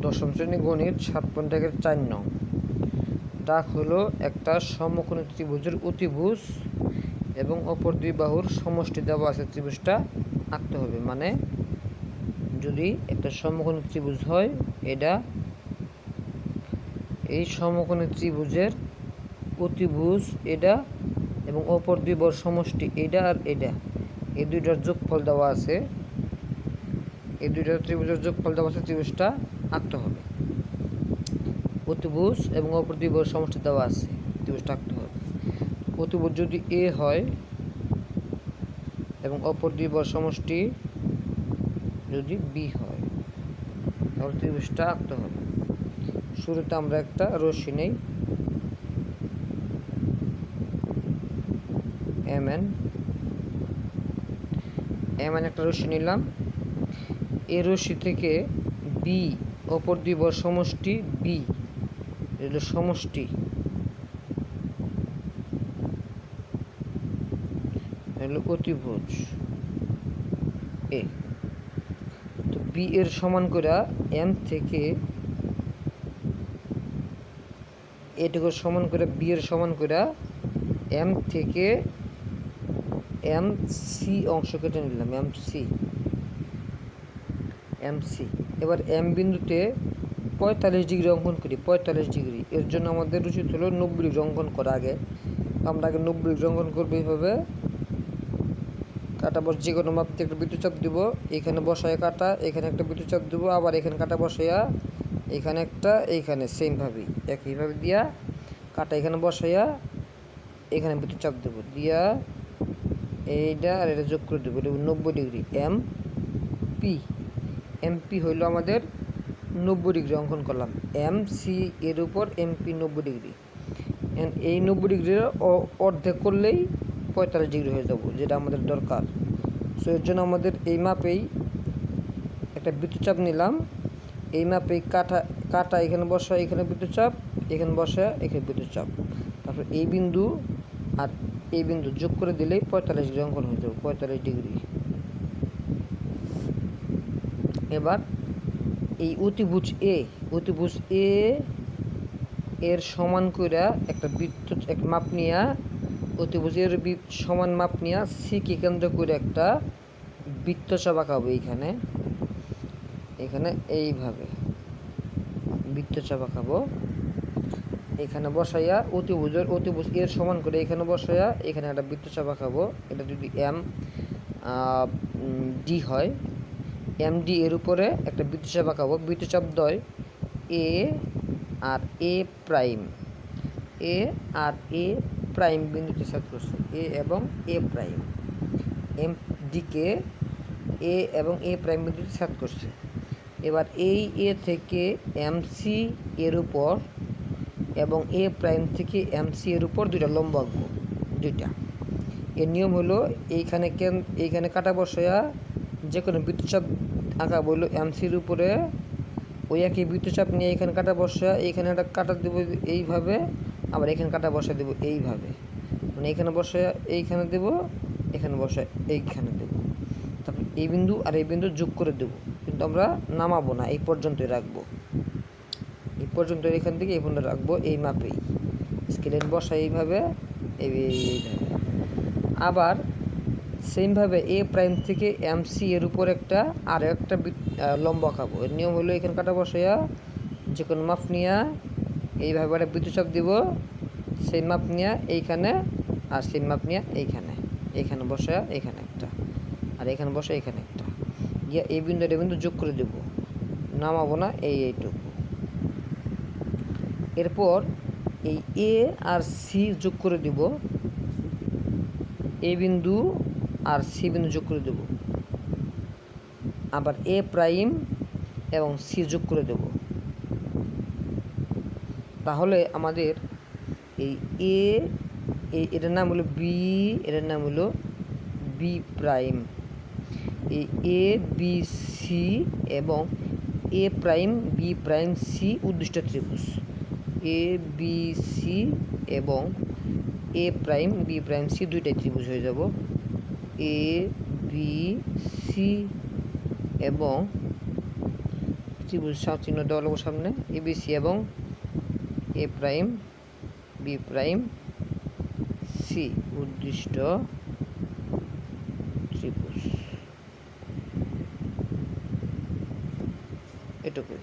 দশম শ্রেণী গণিত 7.4 নং দাগ হলো একটা সমকোণী ত্রিভুজের অতিভুজ এবং অপর দুই বাহুর সমষ্টি দেওয়া আছে। ত্রিভুজটা আঁকতে হবে। মানে যদি একটা সমকোণী ত্রিভুজ হয়, এটা এই সমকোণী ত্রিভুজের অতিভুজ এটা এবং অপর দুই বাহুর সমষ্টি এটা আর এটা, এই দুইটার যোগফল দেওয়া আছে। এই দুইটা ত্রিভুজের যোগফল দেওয়া আছে। ত্রিভুজটা আঁকতে হবে। অতিভুজ এবং অপর দুই বাহুর সমষ্টি দেওয়া আছে, ত্রিভুজটা আঁকতে হবে। অতিভুজ যদি এ হয় এবং অপর দুই বাহুর সমষ্টি যদি বি হয়, তাহলে ত্রিভুজটা আঁকতে হবে। শুরুতে আমরা একটা রশ্মি নেই, এম এন একটা রশ্মি নিলাম। এই রশ্মি থেকে বি অপর দুই বাহুর সমষ্টি বি, এটা সমষ্টি, হলো অতিভুজ এ। তো বি এর সমান করে এম থেকে এটুকু সমান করে বি এর সমান করে এম থেকে এম সি অংশ কেটে নিলাম, এম সি। এবার এম বিন্দুতে 45 ডিগ্রি অঙ্কন করি। 45 ডিগ্রি, এর জন্য আমাদের উচিত হলো 90 ডিগ্রি অঙ্কন করা। আমরা আগে 90 ডিগ্রি অঙ্কন করবো। এইভাবে কাটা বস যে কোনো মাপ দিয়ে একটা বৃত্তচাপ দিব, এখানে বসায় কাটা, এখানে একটা বৃত্তচাপ দিব, আবার এখানে কাটা বসাইয়া এখানে একটা, এইখানে সেমভাবেই একইভাবে দিয়া কাটা এখানে বসাইয়া এখানে বৃত্তচাপ দেবো, দিয়া এইটা আর এটা যোগ করে দেবো। এটা 90 ডিগ্রি। এমপি হইল আমাদের 90 ডিগ্রি অঙ্কন করলাম। এম সি এর উপর এমপি 90 ডিগ্রি। এই 90 ডিগ্রির অর্ধেক করলেই 45 ডিগ্রি হয়ে যাব, যেটা আমাদের দরকার। সো এর জন্য আমাদের এই মাপেই একটা বৃত্তচাপ নিলাম। এই মাপেই কাটা এখানে বসা, এখানে বৃত্তচাপ, এখানে বসা, এখানে বৃত্তচাপ। তারপর এই বিন্দু আর এই বিন্দু যোগ করে দিলেই 45 ডিগ্রি অঙ্কন হয়ে যাবে, 45 ডিগ্রি। এবার এই অতিভুজ এ এর সমান করে একটা বৃত্ত এক মাপ নিয়া, অতিভুজের সমান মাপ নিয়া সিকে কেন্দ্র করে একটা বৃত্তচাপ আঁকাবো। এখানে এইভাবে বৃত্তচাপ আঁকাবো। এখানে বসাইয়া অতিভুজ এর সমান করে এখানে বসাইয়া এখানে একটা বৃত্তচাপ আঁকাবো। এটা যদি এম ডি হয়, এম ডি এর উপরে একটা বৃত্তচাপ আঁকাবো। বৃত্তচাপ দ্বয় এ আর এ প্রাইম বিন্দুতে ছেদ করছে, এ এবং এ প্রাইম। এম ডিকে এ এবং এ প্রাইম বিন্দুতে ছেদ করছে। এবার এই এ থেকে এম সি এর উপর এবং এ প্রাইম থেকে এম সি এর উপর দুইটা লম্ব আঁকবো, দুইটা। এর নিয়ম হলো এইখানে কাটা বসায়া যে কোনো বৃত্তচাপ আঁকা বললো এম সির উপরে, ওই একই বৃত্তচাপ নিয়ে এখানে কাটা বসা, এইখানে একটা কাটা দেবো এইভাবে, আবার এখানে কাটা বসা দেবো এইভাবে। মানে এখানে বসে এইখানে দেবো, এখানে বসে এইখানে দেবো। তারপর এই বিন্দু আর এই বিন্দু যোগ করে দেবো, কিন্তু আমরা নামাবো না, এই পর্যন্তই রাখবো। এই পর্যন্ত এখান থেকে এই পর্যন্ত রাখবো, এই মাপেই স্কেলের বসা এইভাবে, এইভাবে। আবার সেমভাবে এ প্রাইম থেকে এম সি এর উপর একটা লম্ব আঁকাবো। এর নিয়ম হলো এখানে কাটা বসাইয়া যে কোনো মাপ নিয়া এইভাবে একটা বৃত্তচাপ দিব, সেই মাপ নিয়ে এইখানে আর সেই মাপ নিয়ে এইখানে বসায়া এখানে একটা, আর এখানে বসে এখানে একটা, গিয়া এই বিন্দু যোগ করে দেব, নামাবো না, এইটুকু। এরপর এই এ আর সি যোগ করে দিব, এ বিন্দু আর সি বিন্দু যোগ করে দেব, আবার এ প্রাইম এবং সি যোগ করে দেব। তাহলে আমাদের এই এটার নাম হলো বি, এটার নাম হলো বি প্রাইম। এই এ বি সি এবং এ প্রাইম বি প্রাইম সি উদ্দিষ্ট ত্রিভুজ। এ বি সি এবং এ প্রাইম বি প্রাইম সি দুইটাই ত্রিভুজ হয়ে যাব। এ বি সি এবং ত্রিভুজ চিহ্ন দেওয়া লাগবে সামনে, এবিসি এবং এ প্রাইম বি প্রাইম সি উদ্দিষ্ট ত্রিভুজ, এটুকুই।